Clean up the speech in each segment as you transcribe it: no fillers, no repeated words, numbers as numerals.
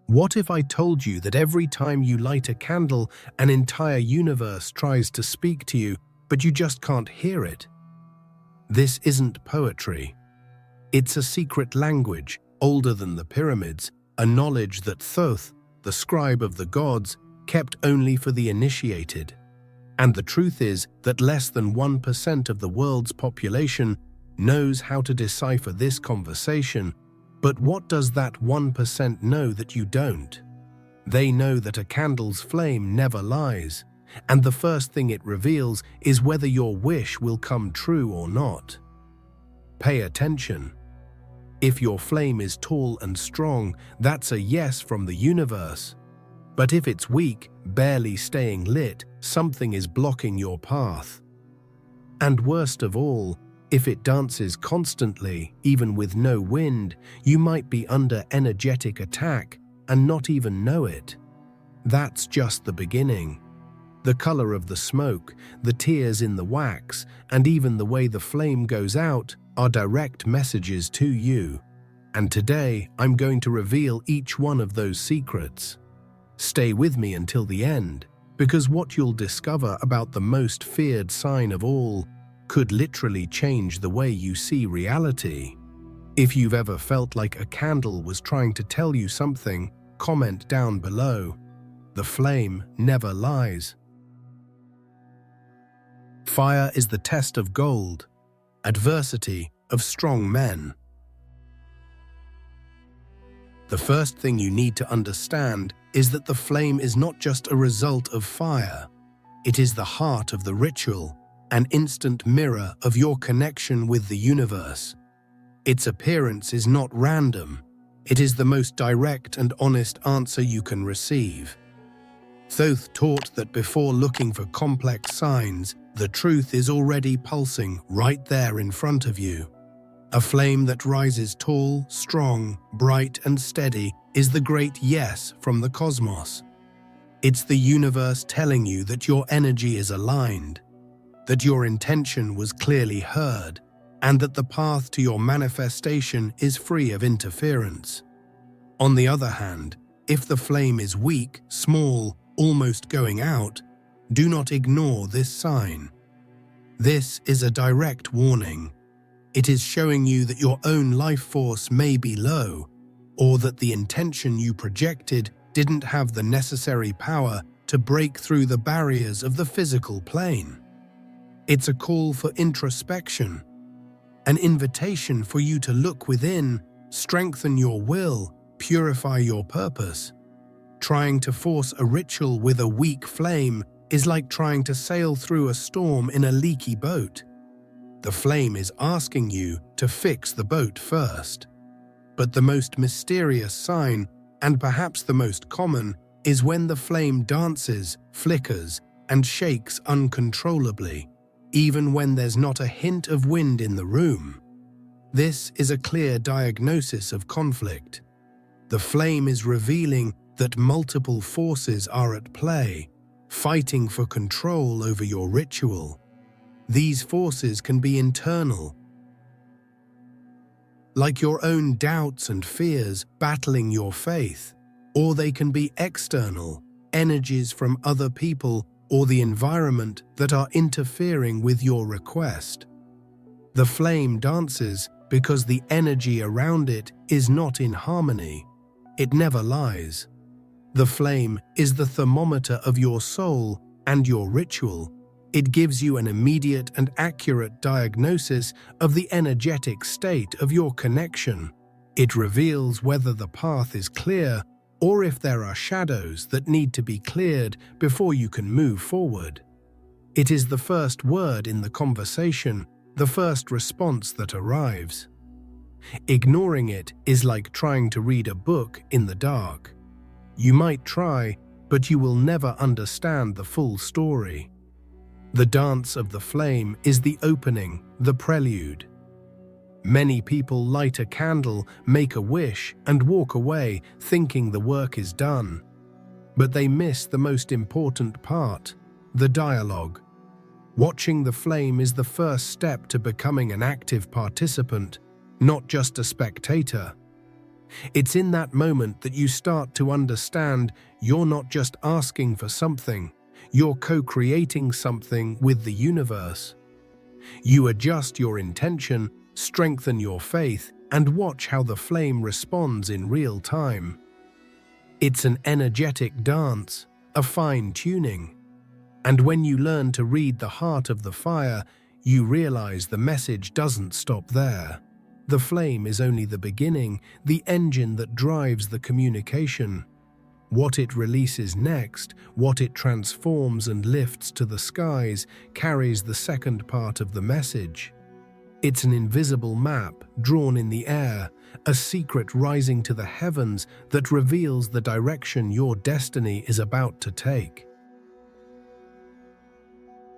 What if I told you that every time you light a candle, an entire universe tries to speak to you, but you just can't hear it? This isn't poetry. It's a secret language, older than the pyramids, a knowledge that Thoth, the scribe of the gods, kept only for the initiated. And the truth is that less than 1% of the world's population knows how to decipher this conversation. But what does that 1% know that you don't? They know that a candle's flame never lies, and the first thing it reveals is whether your wish will come true or not. Pay attention. If your flame is tall and strong, that's a yes from the universe. But if it's weak, barely staying lit, something is blocking your path. And worst of all, if it dances constantly, even with no wind, you might be under energetic attack and not even know it. That's just the beginning. The color of the smoke, the tears in the wax, and even the way the flame goes out are direct messages to you. And today, I'm going to reveal each one of those secrets. Stay with me until the end, because what you'll discover about the most feared sign of all could literally change the way you see reality. If you've ever felt like a candle was trying to tell you something, comment down below. The flame never lies. Fire is the test of gold, adversity of strong men. The first thing you need to understand is that the flame is not just a result of fire. It is the heart of the ritual, an instant mirror of your connection with the universe. Its appearance is not random. It is the most direct and honest answer you can receive. Thoth taught that before looking for complex signs, the truth is already pulsing right there in front of you. A flame that rises tall, strong, bright, and steady is the great yes from the cosmos. It's the universe telling you that your energy is aligned, that your intention was clearly heard, and that the path to your manifestation is free of interference. On the other hand, if the flame is weak, small, almost going out, do not ignore this sign. This is a direct warning. It is showing you that your own life force may be low, or that the intention you projected didn't have the necessary power to break through the barriers of the physical plane. It's a call for introspection, an invitation for you to look within, strengthen your will, purify your purpose. Trying to force a ritual with a weak flame is like trying to sail through a storm in a leaky boat. The flame is asking you to fix the boat first. But the most mysterious sign, and perhaps the most common, is when the flame dances, flickers, and shakes uncontrollably, even when there's not a hint of wind in the room. This is a clear diagnosis of conflict. The flame is revealing that multiple forces are at play, fighting for control over your ritual. These forces can be internal, like your own doubts and fears battling your faith, or they can be external, energies from other people or the environment that are interfering with your request. The flame dances because the energy around it is not in harmony. It never lies. The flame is the thermometer of your soul and your ritual. It gives you an immediate and accurate diagnosis of the energetic state of your connection. It reveals whether the path is clear or if there are shadows that need to be cleared before you can move forward. It is the first word in the conversation, the first response that arrives. Ignoring it is like trying to read a book in the dark. You might try, but you will never understand the full story. The dance of the flame is the opening, the prelude. Many people light a candle, make a wish, and walk away thinking the work is done. But they miss the most important part, the dialogue. Watching the flame is the first step to becoming an active participant, not just a spectator. It's in that moment that you start to understand you're not just asking for something, you're co-creating something with the universe. You adjust your intention, strengthen your faith, and watch how the flame responds in real time. It's an energetic dance, a fine-tuning. And when you learn to read the heart of the fire, you realize the message doesn't stop there. The flame is only the beginning, the engine that drives the communication. What it releases next, what it transforms and lifts to the skies, carries the second part of the message. It's an invisible map drawn in the air, a secret rising to the heavens that reveals the direction your destiny is about to take.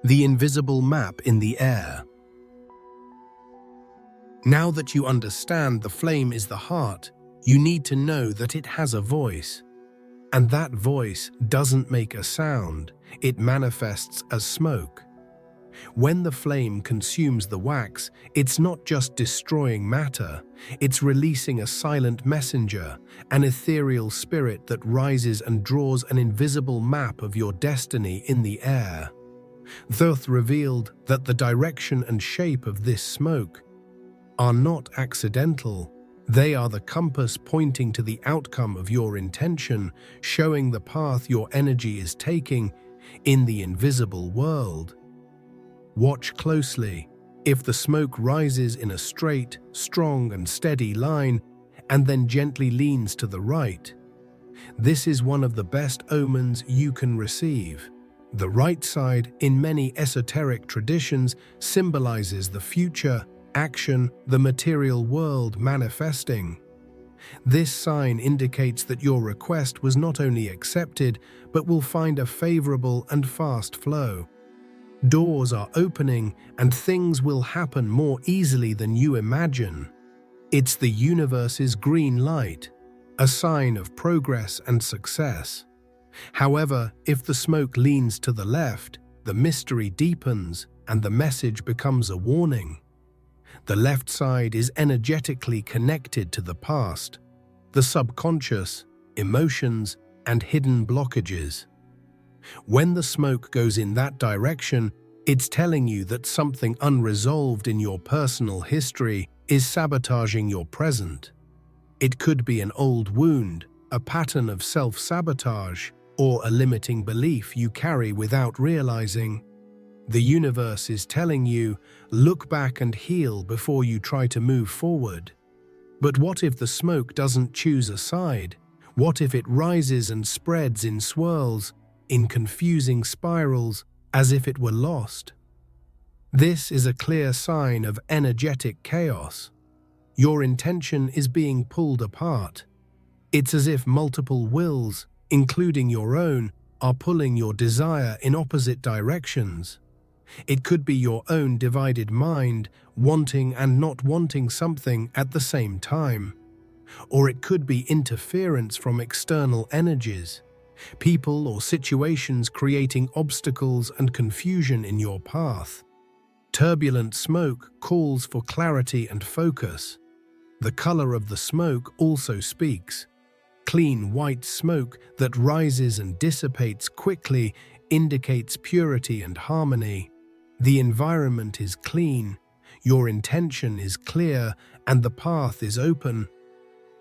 The invisible map in the air. Now that you understand the flame is the heart, you need to know that it has a voice. And that voice doesn't make a sound, it manifests as smoke. When the flame consumes the wax, it's not just destroying matter, it's releasing a silent messenger, an ethereal spirit that rises and draws an invisible map of your destiny in the air. Thoth revealed that the direction and shape of this smoke are not accidental. They are the compass pointing to the outcome of your intention, showing the path your energy is taking in the invisible world. Watch closely. If the smoke rises in a straight, strong and steady line, and then gently leans to the right, this is one of the best omens you can receive. The right side, in many esoteric traditions, symbolizes the future, action, the material world manifesting. This sign indicates that your request was not only accepted, but will find a favorable and fast flow. Doors are opening and things will happen more easily than you imagine. It's the universe's green light, a sign of progress and success. However, if the smoke leans to the left, the mystery deepens and the message becomes a warning. The left side is energetically connected to the past, the subconscious, emotions, and hidden blockages. When the smoke goes in that direction, it's telling you that something unresolved in your personal history is sabotaging your present. It could be an old wound, a pattern of self-sabotage, or a limiting belief you carry without realizing. The universe is telling you, look back and heal before you try to move forward. But what if the smoke doesn't choose a side? What if it rises and spreads in swirls, in confusing spirals, as if it were lost? This is a clear sign of energetic chaos. Your intention is being pulled apart. It's as if multiple wills, including your own, are pulling your desire in opposite directions. It could be your own divided mind, wanting and not wanting something at the same time. Or it could be interference from external energies, people or situations creating obstacles and confusion in your path. Turbulent smoke calls for clarity and focus. The color of the smoke also speaks. Clean white smoke that rises and dissipates quickly indicates purity and harmony. The environment is clean, your intention is clear, and the path is open.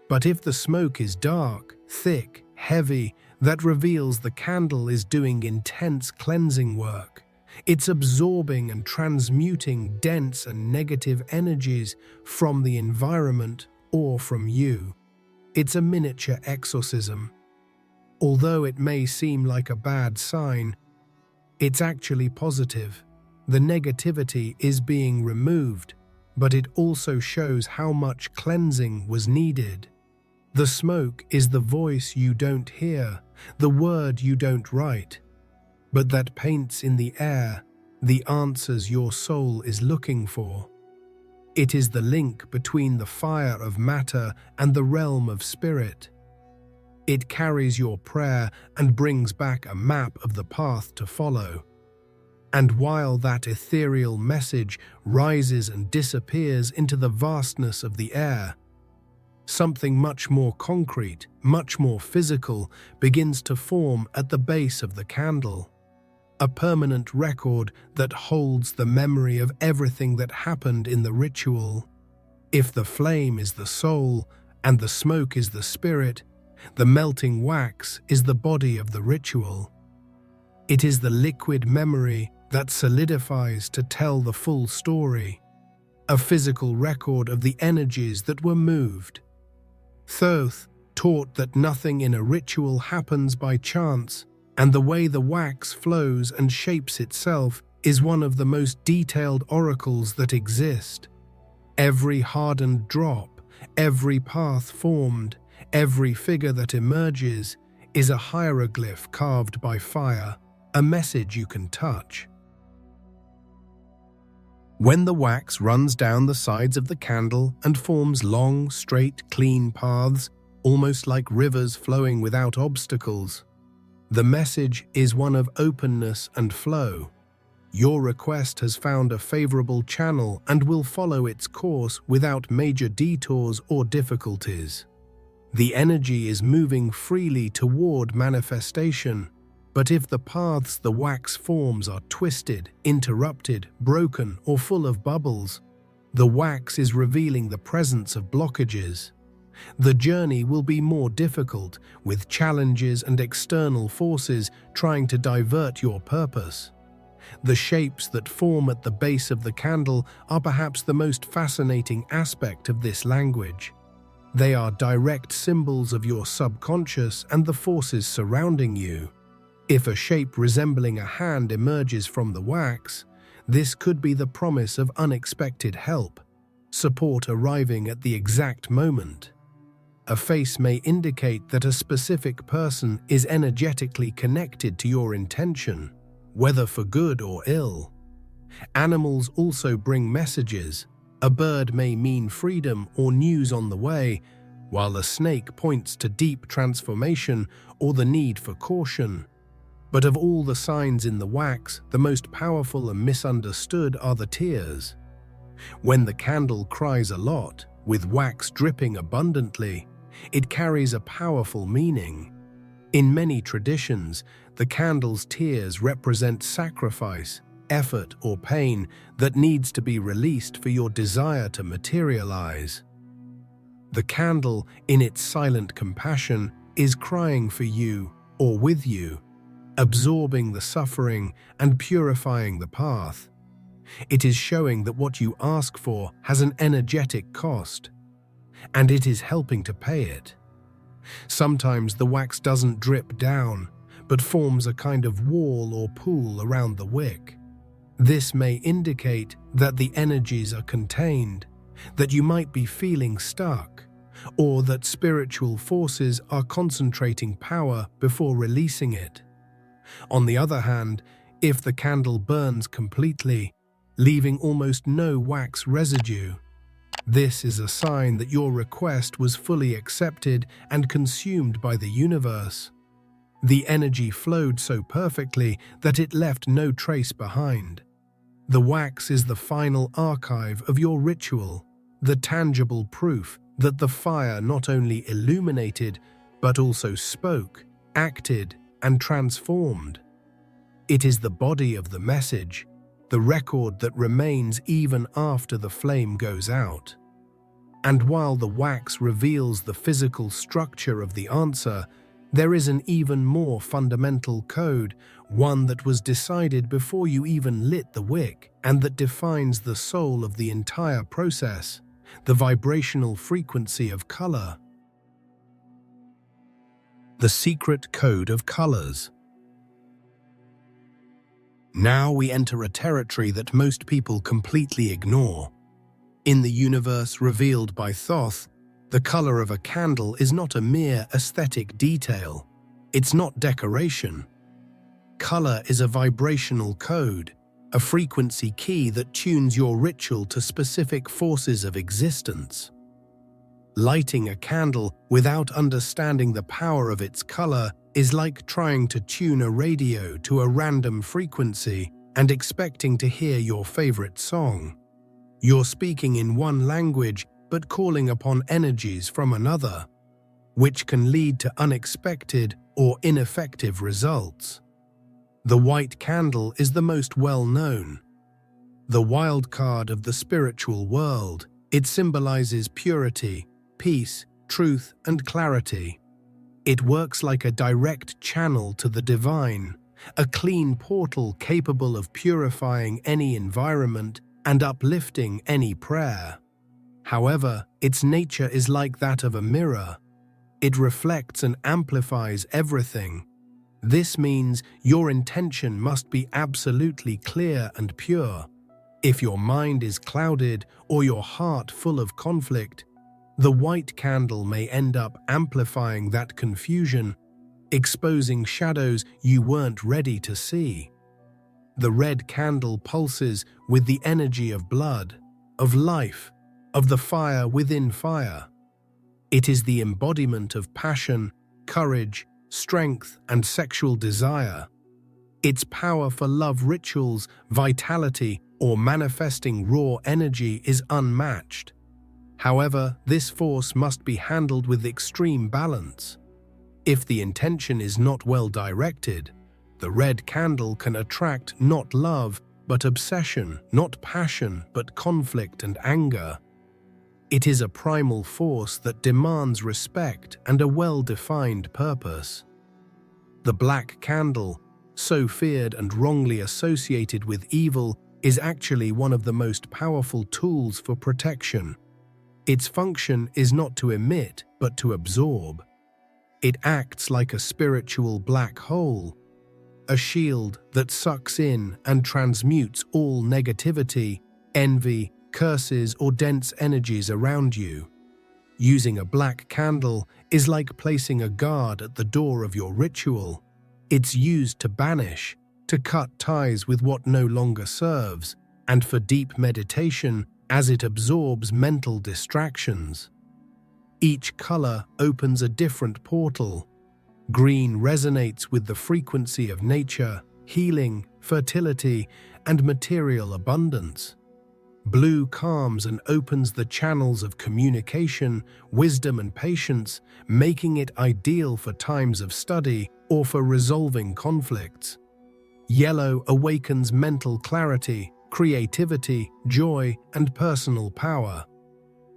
But if the smoke is dark, thick, heavy, that reveals the candle is doing intense cleansing work. It's absorbing and transmuting dense and negative energies from the environment or from you. It's a miniature exorcism. Although it may seem like a bad sign, it's actually positive. The negativity is being removed, but it also shows how much cleansing was needed. The smoke is the voice you don't hear, the word you don't write, but that paints in the air the answers your soul is looking for. It is the link between the fire of matter and the realm of spirit. It carries your prayer and brings back a map of the path to follow. And while that ethereal message rises and disappears into the vastness of the air, Something much more concrete, much more physical, begins to form at the base of the candle. A permanent record that holds the memory of everything that happened in the ritual. If the flame is the soul and the smoke is the spirit, the melting wax is the body of the ritual. It is the liquid memory that solidifies to tell the full story, a physical record of the energies that were moved. Thoth taught that nothing in a ritual happens by chance, and the way the wax flows and shapes itself is one of the most detailed oracles that exist. Every hardened drop, every path formed, every figure that emerges is a hieroglyph carved by fire, a message you can touch. When the wax runs down the sides of the candle and forms long, straight, clean paths, almost like rivers flowing without obstacles, the message is one of openness and flow. Your request has found a favorable channel and will follow its course without major detours or difficulties. The energy is moving freely toward manifestation, but if the paths the wax forms are twisted, interrupted, broken, or full of bubbles, the wax is revealing the presence of blockages. The journey will be more difficult, with challenges and external forces trying to divert your purpose. The shapes that form at the base of the candle are perhaps the most fascinating aspect of this language. They are direct symbols of your subconscious and the forces surrounding you. If a shape resembling a hand emerges from the wax, this could be the promise of unexpected help, support arriving at the exact moment. A face may indicate that a specific person is energetically connected to your intention, whether for good or ill. Animals also bring messages. A bird may mean freedom or news on the way, while a snake points to deep transformation or the need for caution. But of all the signs in the wax, the most powerful and misunderstood are the tears. When the candle cries a lot, with wax dripping abundantly, it carries a powerful meaning. In many traditions, the candle's tears represent sacrifice, effort, or pain that needs to be released for your desire to materialize. The candle, in its silent compassion, is crying for you or with you, absorbing the suffering and purifying the path. It is showing that what you ask for has an energetic cost, and it is helping to pay it. Sometimes the wax doesn't drip down, but forms a kind of wall or pool around the wick. This may indicate that the energies are contained, that you might be feeling stuck, or that spiritual forces are concentrating power before releasing it. On the other hand, if the candle burns completely, leaving almost no wax residue, this is a sign that your request was fully accepted and consumed by the universe. The energy flowed so perfectly that it left no trace behind. The wax is the final archive of your ritual, the tangible proof that the fire not only illuminated, but also spoke, acted, and transformed. It is the body of the message, the record that remains even after the flame goes out. And while the wax reveals the physical structure of the answer, there is an even more fundamental code, one that was decided before you even lit the wick, and that defines the soul of the entire process, the vibrational frequency of color. The secret code of colors. Now we enter a territory that most people completely ignore. In the universe revealed by Thoth, the color of a candle is not a mere aesthetic detail. It's not decoration. Color is a vibrational code, a frequency key that tunes your ritual to specific forces of existence. Lighting a candle without understanding the power of its color is like trying to tune a radio to a random frequency and expecting to hear your favorite song. You're speaking in one language, but calling upon energies from another, which can lead to unexpected or ineffective results. The white candle is the most well-known. The wild card of the spiritual world, it symbolizes purity, peace, truth, and clarity. It works like a direct channel to the divine, a clean portal capable of purifying any environment and uplifting any prayer. However, its nature is like that of a mirror. It reflects and amplifies everything. This means your intention must be absolutely clear and pure. If your mind is clouded or your heart full of conflict, the white candle may end up amplifying that confusion, exposing shadows you weren't ready to see. The red candle pulses with the energy of blood, of life, of the fire within fire. It is the embodiment of passion, courage, strength, and sexual desire. Its power for love rituals, vitality, or manifesting raw energy is unmatched. However, this force must be handled with extreme balance. If the intention is not well directed, the red candle can attract not love, but obsession, not passion, but conflict and anger. It is a primal force that demands respect and a well-defined purpose. The black candle, so feared and wrongly associated with evil, is actually one of the most powerful tools for protection. Its function is not to emit, but to absorb. It acts like a spiritual black hole, a shield that sucks in and transmutes all negativity, envy, curses, or dense energies around you. Using a black candle is like placing a guard at the door of your ritual. It's used to banish, to cut ties with what no longer serves, and for deep meditation as it absorbs mental distractions. Each color opens a different portal. Green resonates with the frequency of nature, healing, fertility, and material abundance. Blue calms and opens the channels of communication, wisdom, and patience, making it ideal for times of study or for resolving conflicts. Yellow awakens mental clarity, creativity, joy, and personal power.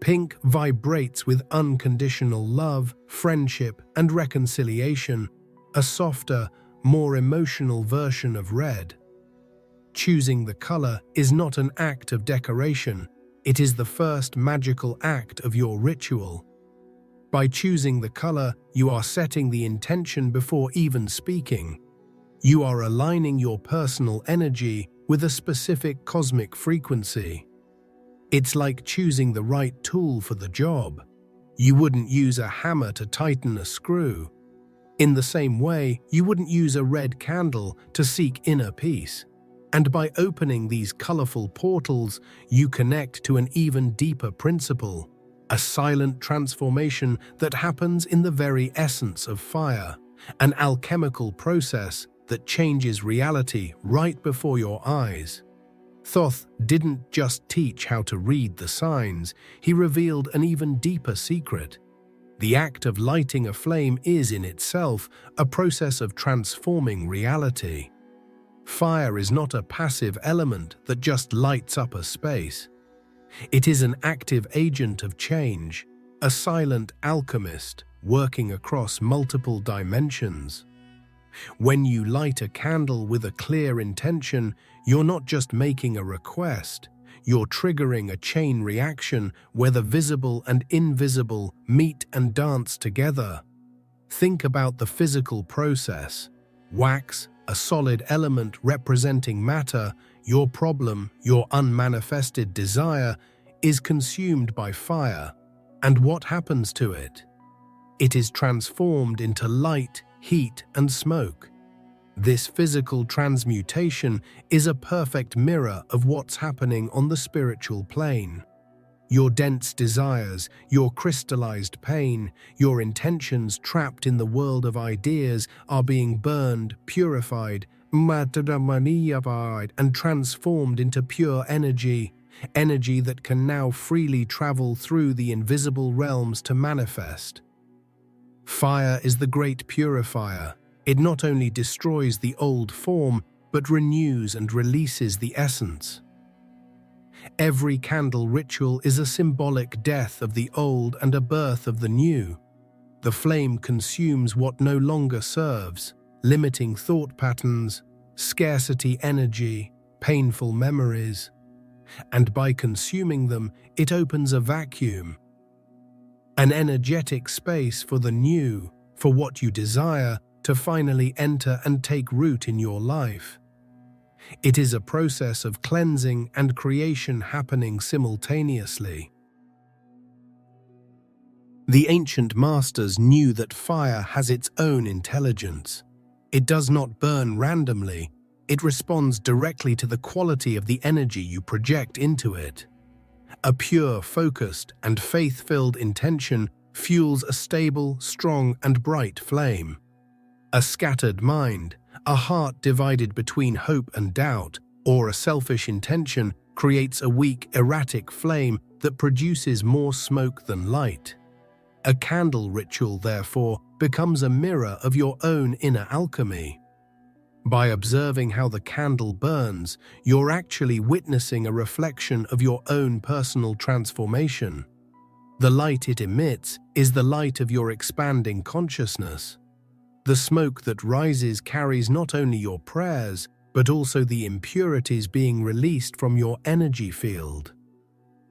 Pink vibrates with unconditional love, friendship, and reconciliation, a softer, more emotional version of red. Choosing the color is not an act of decoration, it is the first magical act of your ritual. By choosing the color, you are setting the intention before even speaking. You are aligning your personal energy with a specific cosmic frequency. It's like choosing the right tool for the job. You wouldn't use a hammer to tighten a screw. In the same way, you wouldn't use a red candle to seek inner peace. And by opening these colorful portals, you connect to an even deeper principle, a silent transformation that happens in the very essence of fire, an alchemical process that changes reality right before your eyes. Thoth didn't just teach how to read the signs, he revealed an even deeper secret. The act of lighting a flame is in itself a process of transforming reality. Fire is not a passive element that just lights up a space. It is an active agent of change, a silent alchemist working across multiple dimensions. When you light a candle with a clear intention, you're not just making a request, you're triggering a chain reaction where the visible and invisible meet and dance together. Think about the physical process. Wax, a solid element representing matter, your problem, your unmanifested desire, is consumed by fire. And what happens to it? It is transformed into light, heat, and smoke. This physical transmutation is a perfect mirror of what's happening on the spiritual plane. Your dense desires, your crystallized pain, your intentions trapped in the world of ideas are being burned, purified, and transformed into pure energy. energy that can now freely travel through the invisible realms to manifest. Fire is the great purifier. It not only destroys the old form, but renews and releases the essence. Every candle ritual is a symbolic death of the old and a birth of the new. The flame consumes what no longer serves, limiting thought patterns, scarcity energy, painful memories, and by consuming them, it opens a vacuum, an energetic space for the new, for what you desire, to finally enter and take root in your life. It is a process of cleansing and creation happening simultaneously. The ancient masters knew that fire has its own intelligence. It does not burn randomly. It responds directly to the quality of the energy you project into it. A pure, focused, and faith-filled intention fuels a stable, strong, and bright flame. A scattered mind, a heart divided between hope and doubt, or a selfish intention creates a weak, erratic flame that produces more smoke than light. A candle ritual, therefore, becomes a mirror of your own inner alchemy. By observing how the candle burns, you're actually witnessing a reflection of your own personal transformation. The light it emits is the light of your expanding consciousness. The smoke that rises carries not only your prayers, but also the impurities being released from your energy field.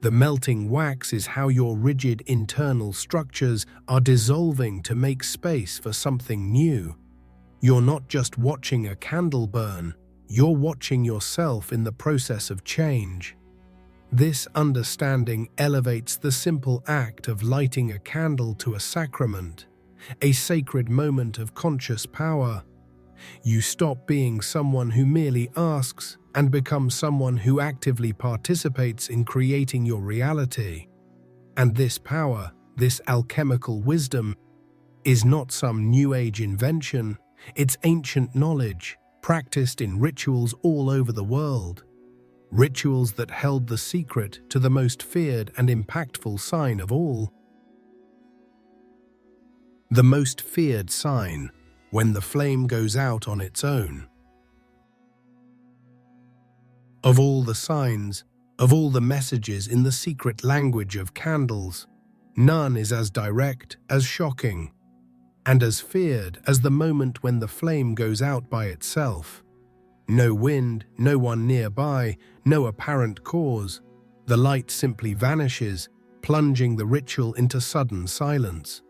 The melting wax is how your rigid internal structures are dissolving to make space for something new. You're not just watching a candle burn, you're watching yourself in the process of change. This understanding elevates the simple act of lighting a candle to a sacrament, a sacred moment of conscious power. You stop being someone who merely asks and become someone who actively participates in creating your reality. And this power, this alchemical wisdom, is not some New Age invention. It's ancient knowledge, practiced in rituals all over the world. Rituals that held the secret to the most feared and impactful sign of all. The most feared sign, when the flame goes out on its own. Of all the signs, of all the messages in the secret language of candles, none is as direct, as shocking, and as feared as the moment when the flame goes out by itself. No wind, no one nearby, no apparent cause. The light simply vanishes, plunging the ritual into sudden silence.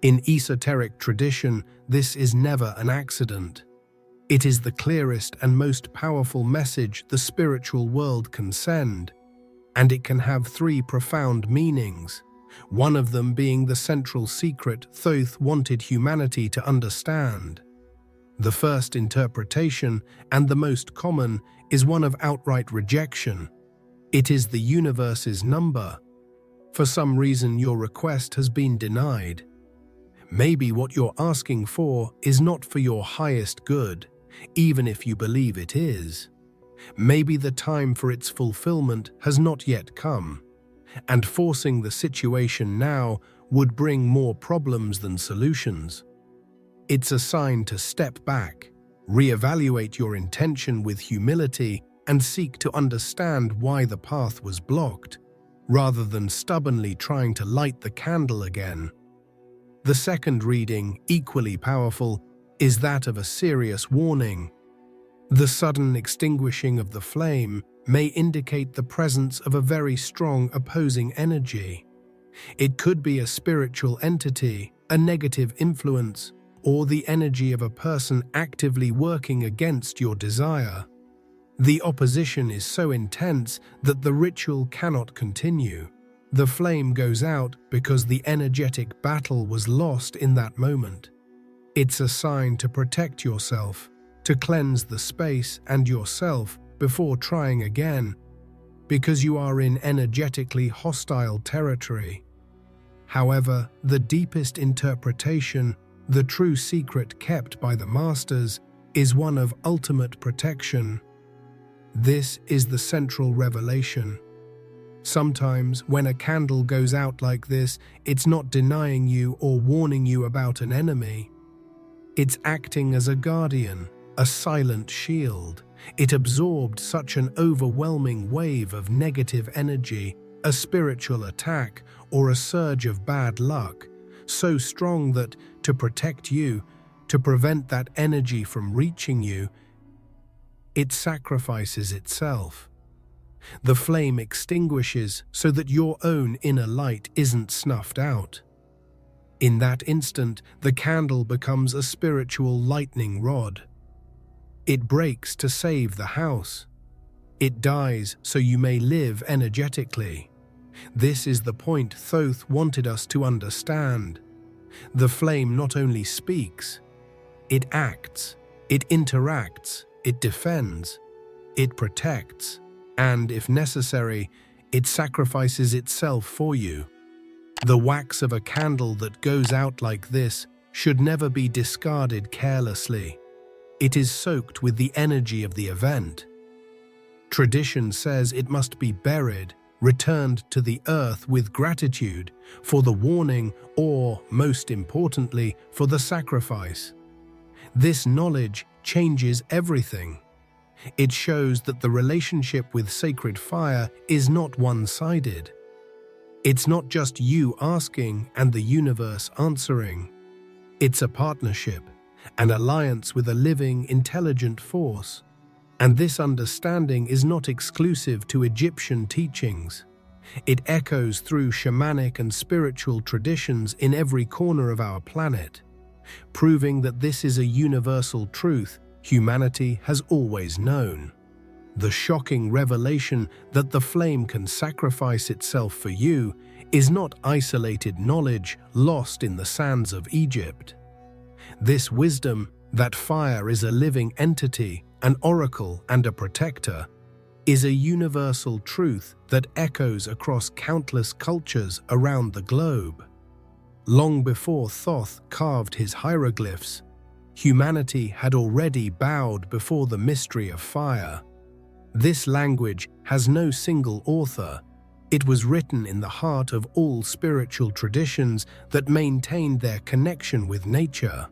In esoteric tradition, this is never an accident. It is the clearest and most powerful message the spiritual world can send, and it can have three profound meanings. One of them being the central secret Thoth wanted humanity to understand. The first interpretation, and the most common, is one of outright rejection. It is the universe's number. For some reason, your request has been denied. Maybe what you're asking for is not for your highest good, even if you believe it is. Maybe the time for its fulfillment has not yet come, and forcing the situation now would bring more problems than solutions. It's a sign to step back, reevaluate your intention with humility, and seek to understand why the path was blocked, rather than stubbornly trying to light the candle again. The second reading, equally powerful, is that of a serious warning. The sudden extinguishing of the flame may indicate the presence of a very strong opposing energy. It could be a spiritual entity, a negative influence, or the energy of a person actively working against your desire. The opposition is so intense that the ritual cannot continue. The flame goes out because the energetic battle was lost in that moment. It's a sign to protect yourself, to cleanse the space and yourself before trying again, because you are in energetically hostile territory. However, the deepest interpretation, the true secret kept by the masters, is one of ultimate protection. This is the central revelation. Sometimes, when a candle goes out like this, it's not denying you or warning you about an enemy. It's acting as a guardian, a silent shield. It absorbed such an overwhelming wave of negative energy, a spiritual attack, or a surge of bad luck, so strong that, to protect you, to prevent that energy from reaching you, it sacrifices itself. The flame extinguishes so that your own inner light isn't snuffed out. In that instant, the candle becomes a spiritual lightning rod. It breaks to save the house. It dies so you may live energetically. This is the point Thoth wanted us to understand. The flame not only speaks, it acts, it interacts, it defends, it protects, and, if necessary, it sacrifices itself for you. The wax of a candle that goes out like this should never be discarded carelessly. It is soaked with the energy of the event. Tradition says it must be buried, returned to the earth with gratitude for the warning or, most importantly, for the sacrifice. This knowledge changes everything. It shows that the relationship with sacred fire is not one-sided. It's not just you asking and the universe answering. It's a partnership, an alliance with a living, intelligent force. And this understanding is not exclusive to Egyptian teachings. It echoes through shamanic and spiritual traditions in every corner of our planet, proving that this is a universal truth humanity has always known. The shocking revelation that the flame can sacrifice itself for you is not isolated knowledge lost in the sands of Egypt. This wisdom, that fire is a living entity, an oracle and a protector, is a universal truth that echoes across countless cultures around the globe. Long before Thoth carved his hieroglyphs, humanity had already bowed before the mystery of fire. This language has no single author. It was written in the heart of all spiritual traditions that maintained their connection with nature.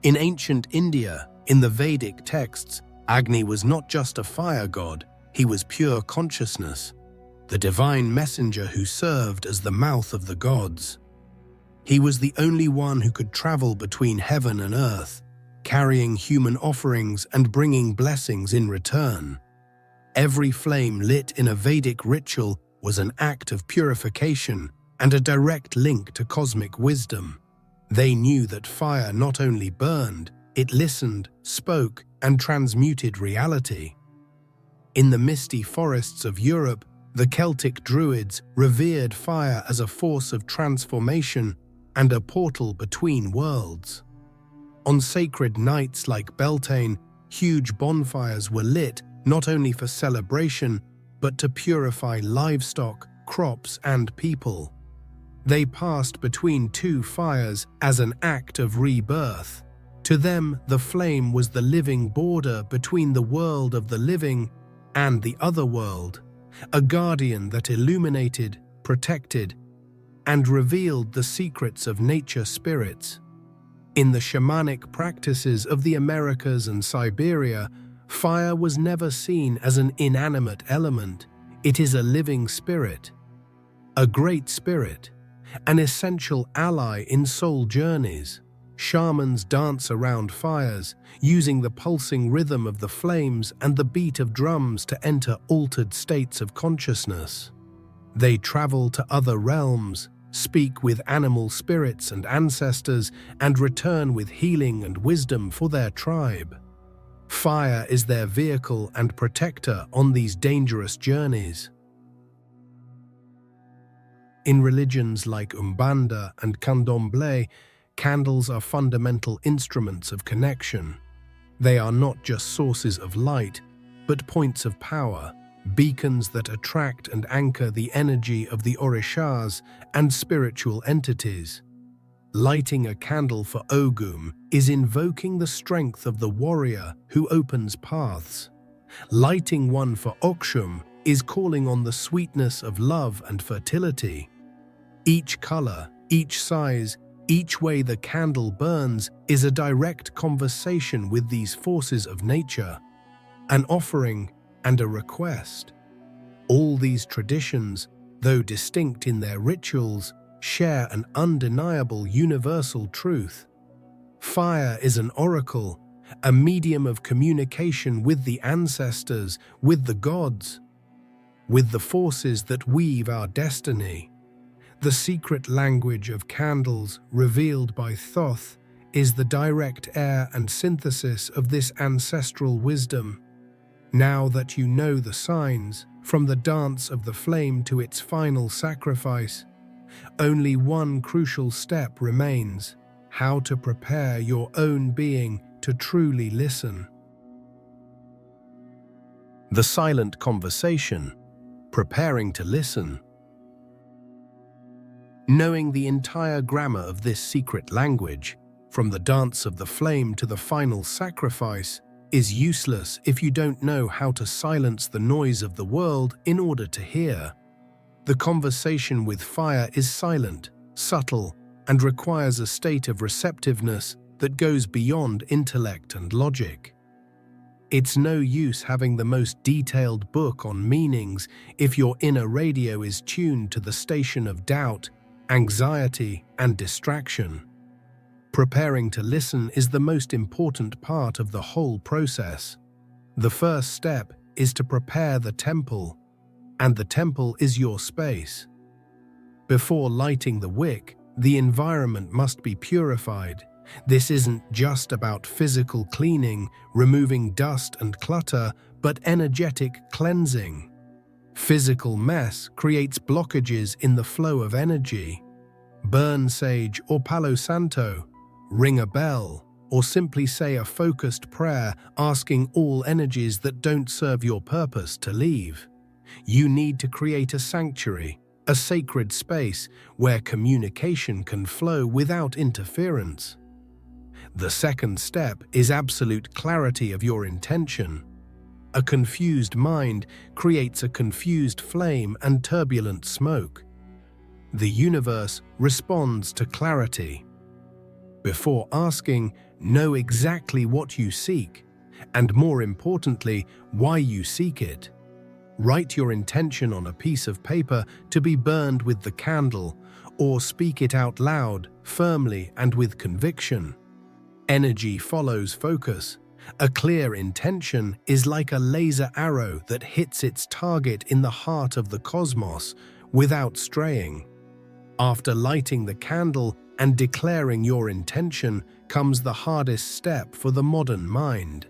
In ancient India, in the Vedic texts, Agni was not just a fire god, he was pure consciousness, the divine messenger who served as the mouth of the gods. He was the only one who could travel between heaven and earth, carrying human offerings and bringing blessings in return. Every flame lit in a Vedic ritual was an act of purification and a direct link to cosmic wisdom. They knew that fire not only burned, it listened, spoke, and transmuted reality. In the misty forests of Europe, the Celtic Druids revered fire as a force of transformation and a portal between worlds. On sacred nights like Beltane, huge bonfires were lit not only for celebration, but to purify livestock, crops, and people. They passed between two fires as an act of rebirth. To them, the flame was the living border between the world of the living and the other world, a guardian that illuminated, protected, and revealed the secrets of nature spirits. In the shamanic practices of the Americas and Siberia, fire was never seen as an inanimate element. It is a living spirit, a great spirit, an essential ally in soul journeys. Shamans dance around fires, using the pulsing rhythm of the flames and the beat of drums to enter altered states of consciousness. They travel to other realms, speak with animal spirits and ancestors, and return with healing and wisdom for their tribe. Fire is their vehicle and protector on these dangerous journeys. In religions like Umbanda and Candomblé, candles are fundamental instruments of connection. They are not just sources of light, but points of power, beacons that attract and anchor the energy of the orishas and spiritual entities. Lighting a candle for Ogum is invoking the strength of the warrior who opens paths. Lighting one for Okshum is calling on the sweetness of love and fertility. Each color, each size, each way the candle burns is a direct conversation with these forces of nature, an offering and a request. All these traditions, though distinct in their rituals, share an undeniable universal truth. Fire is an oracle, a medium of communication with the ancestors, with the gods, with the forces that weave our destiny. The secret language of candles revealed by Thoth is the direct heir and synthesis of this ancestral wisdom. Now that you know the signs, from the dance of the flame to its final sacrifice, only one crucial step remains: how to prepare your own being to truly listen. The silent conversation, preparing to listen. Knowing the entire grammar of this secret language, from the dance of the flame to the final sacrifice, is useless if you don't know how to silence the noise of the world in order to hear. The conversation with fire is silent, subtle, and requires a state of receptiveness that goes beyond intellect and logic. It's no use having the most detailed book on meanings if your inner radio is tuned to the station of doubt, anxiety, and distraction. Preparing to listen is the most important part of the whole process. The first step is to prepare the temple, and the temple is your space. Before lighting the wick, the environment must be purified. This isn't just about physical cleaning, removing dust and clutter, but energetic cleansing. Physical mess creates blockages in the flow of energy. Burn sage or Palo Santo, ring a bell, or simply say a focused prayer asking all energies that don't serve your purpose to leave. You need to create a sanctuary, a sacred space where communication can flow without interference. The second step is absolute clarity of your intention. A confused mind creates a confused flame and turbulent smoke. The universe responds to clarity. Before asking, know exactly what you seek, and more importantly, why you seek it. Write your intention on a piece of paper to be burned with the candle, or speak it out loud, firmly and with conviction. Energy follows focus. A clear intention is like a laser arrow that hits its target in the heart of the cosmos without straying. After lighting the candle and declaring your intention comes the hardest step for the modern mind.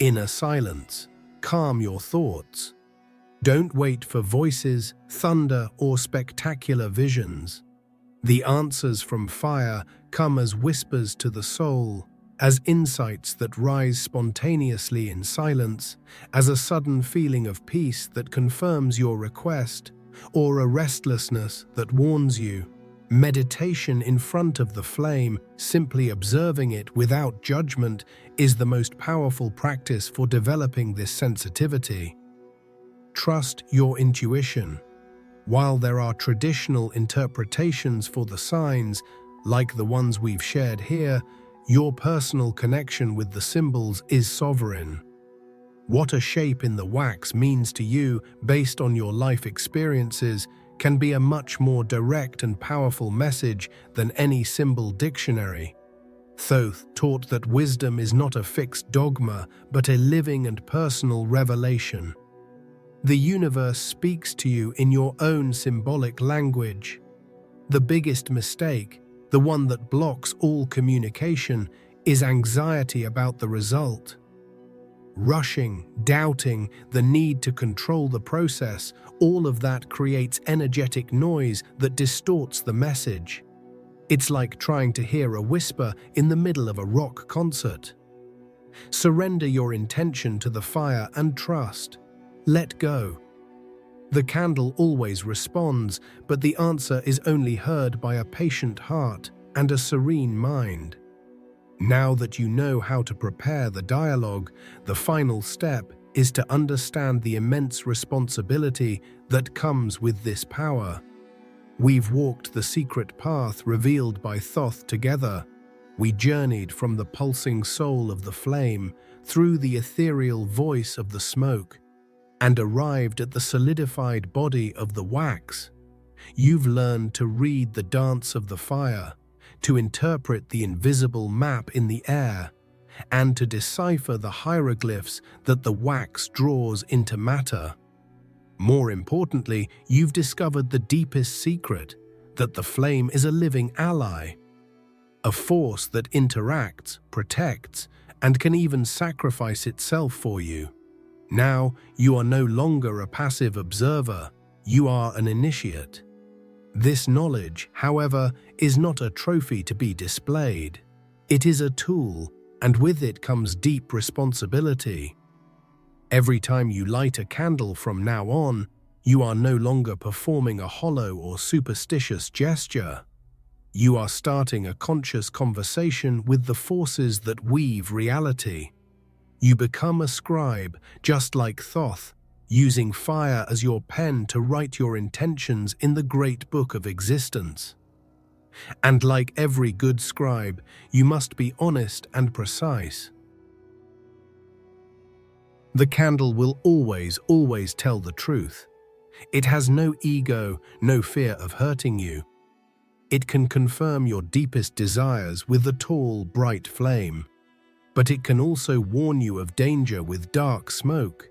Inner silence. Calm your thoughts. Don't wait for voices, thunder, or spectacular visions. The answers from fire come as whispers to the soul, as insights that rise spontaneously in silence, as a sudden feeling of peace that confirms your request, or a restlessness that warns you. Meditation in front of the flame, simply observing it without judgment, is the most powerful practice for developing this sensitivity. Trust your intuition. While there are traditional interpretations for the signs, like the ones we've shared here, your personal connection with the symbols is sovereign. What a shape in the wax means to you based on your life experiences can be a much more direct and powerful message than any symbol dictionary. Thoth taught that wisdom is not a fixed dogma, but a living and personal revelation. The universe speaks to you in your own symbolic language. The biggest mistake, the one that blocks all communication, is anxiety about the result. Rushing, doubting, the need to control the process, all of that creates energetic noise that distorts the message. It's like trying to hear a whisper in the middle of a rock concert. Surrender your intention to the fire and trust. Let go. The candle always responds, but the answer is only heard by a patient heart and a serene mind. Now that you know how to prepare the dialogue, the final step is to understand the immense responsibility that comes with this power. We've walked the secret path revealed by Thoth together. We journeyed from the pulsing soul of the flame through the ethereal voice of the smoke and arrived at the solidified body of the wax. You've learned to read the dance of the fire, to interpret the invisible map in the air, and to decipher the hieroglyphs that the wax draws into matter. More importantly, you've discovered the deepest secret, that the flame is a living ally, a force that interacts, protects, and can even sacrifice itself for you. Now, you are no longer a passive observer, you are an initiate. This knowledge, however, is not a trophy to be displayed. It is a tool, and with it comes deep responsibility. Every time you light a candle from now on, you are no longer performing a hollow or superstitious gesture. You are starting a conscious conversation with the forces that weave reality. You become a scribe, just like Thoth, using fire as your pen to write your intentions in the great book of existence. And like every good scribe, you must be honest and precise. The candle will always tell the truth. It has no ego, no fear of hurting you. It can confirm your deepest desires with a tall, bright flame. But it can also warn you of danger with dark smoke,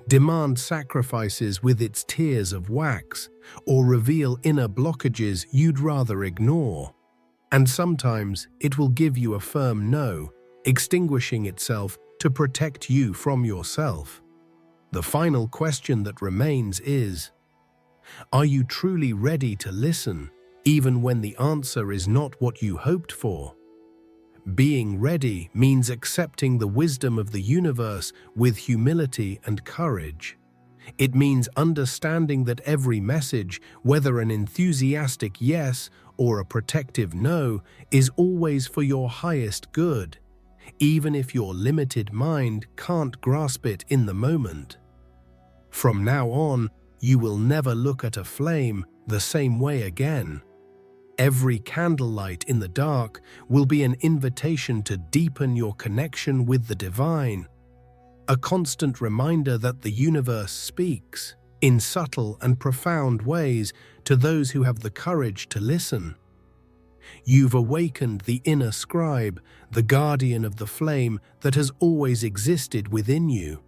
demand sacrifices with its tears of wax, or reveal inner blockages you'd rather ignore. And sometimes it will give you a firm no, extinguishing itself to protect you from yourself. The final question that remains is, are you truly ready to listen, even when the answer is not what you hoped for? Being ready means accepting the wisdom of the universe with humility and courage. It means understanding that every message, whether an enthusiastic yes or a protective no, is always for your highest good, even if your limited mind can't grasp it in the moment. From now on, you will never look at a flame the same way again. Every candlelight in the dark will be an invitation to deepen your connection with the divine, a constant reminder that the universe speaks in subtle and profound ways to those who have the courage to listen. You've awakened the inner scribe, the guardian of the flame that has always existed within you.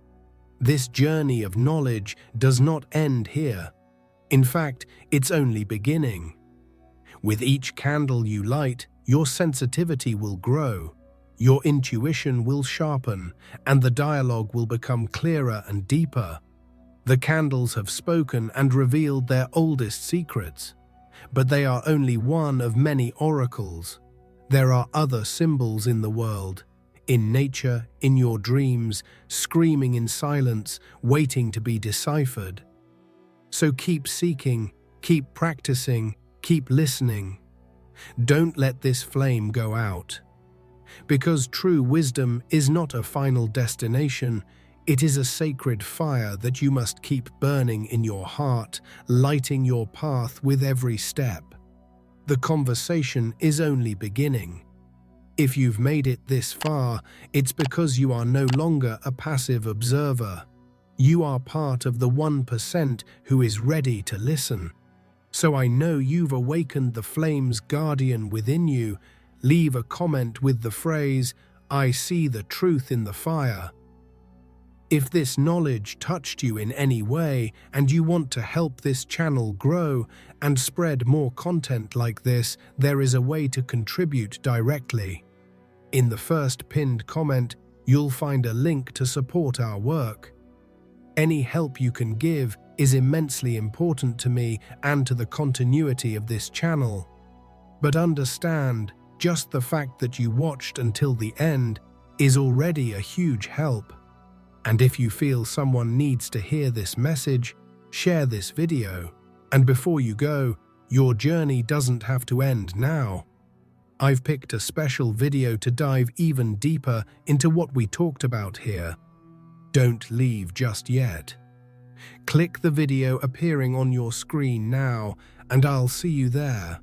This journey of knowledge does not end here. In fact, it's only beginning. With each candle you light, your sensitivity will grow, your intuition will sharpen, and the dialogue will become clearer and deeper. The candles have spoken and revealed their oldest secrets, but they are only one of many oracles. There are other symbols in the world, in nature, in your dreams, screaming in silence, waiting to be deciphered. So keep seeking, keep practicing, keep listening. Don't let this flame go out. Because true wisdom is not a final destination, it is a sacred fire that you must keep burning in your heart, lighting your path with every step. The conversation is only beginning. If you've made it this far, it's because you are no longer a passive observer. You are part of the 1% who is ready to listen. So I know you've awakened the flame's guardian within you. Leave a comment with the phrase, "I see the truth in the fire." If this knowledge touched you in any way and you want to help this channel grow and spread more content like this, there is a way to contribute directly. In the first pinned comment, you'll find a link to support our work. Any help you can give is immensely important to me and to the continuity of this channel. But understand, just the fact that you watched until the end is already a huge help. And if you feel someone needs to hear this message, share this video. And before you go, your journey doesn't have to end now. I've picked a special video to dive even deeper into what we talked about here. Don't leave just yet. Click the video appearing on your screen now, and I'll see you there.